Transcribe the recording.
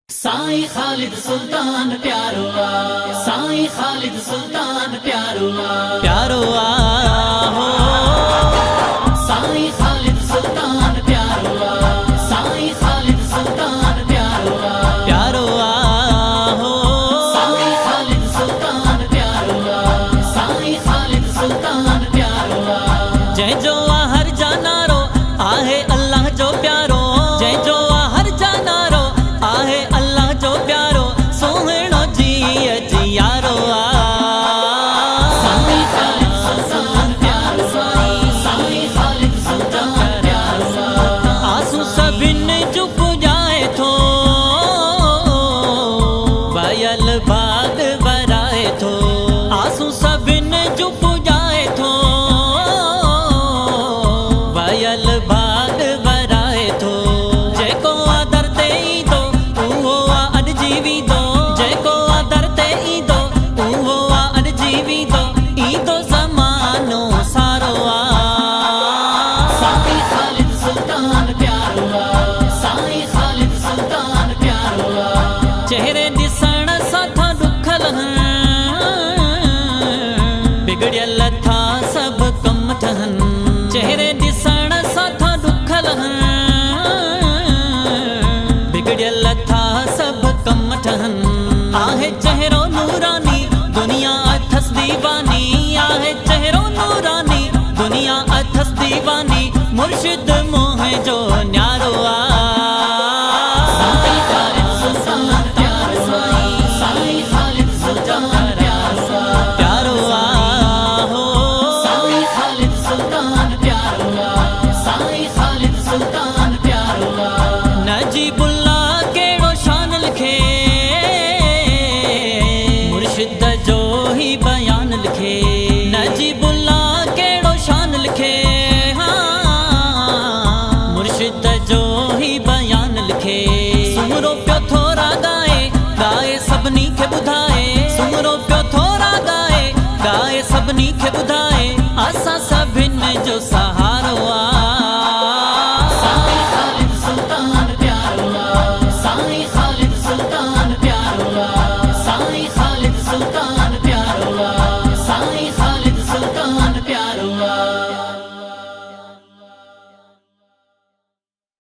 साईं खालिद सुल्तान प्यारो साईं खालिद सुल्तान प्यारो हो साईं खालिद सुल्तान प्यारो साईं खालिद सुल्तान प्यारो हो साईं खालिद सुल्तान प्यारो साईं खालिद सुल्तान प्यारो जय जो हर जाना रो आहे अल्लाह जो प्यारो जय जो हर जाना रो आहे अल्लाह जो प्यारो सोहणो जी जियारो साईं खालिद सुल्तान प्यारो साईं खालिद सुल्तान प्यारो आंसू सभिन चुप जाए थो बयल भाग वराए थो आंसू सभिन चुप जाए थो बयल भाग वराए थो जेको आदर ते ईंदो उहो अॼु जीवी दो जेको आदर ते ईंदो उहो अॼु जीवी दो ईंदो ज़मानो सारो साईं खालिद सुल्तान प्यारो साईं खालिद सुल्तान प्यारो चेहरे ॾिसण सां था दुख लहनि बिगड़ियल था सभु कम ठहनि चेहरे ॾिसण सां था दुख लहनि बिगड़ियल था सभु कम ठहनि आहे चेहरो नूरानी दुनिया अथस दीवानी आहे चेहरो नूरानी दुनिया अथस दीवानी मुर्शिद मोह जो न्यारो साईं खालिद सुल्तान प्यारो साईं खालिद सुल्तान प्यारो हो साईं खालिद सुल्तान प्यारो साईं खालिद सुल्तान प्यारो नजीबुल्लाह केड़ो शान लिखे मुर्शिद जो ही बयान लिखे नजीबुल्लाह केड़ो शान लिखे मुर्शिद जो ही बयान लिखे सुमरो पियो थोरा गाए गाए सभिनी खे ॿुधाए सुमरो पियो थोरा गाए गाए सभिनी खे ॿुधाए असां सभिनि जो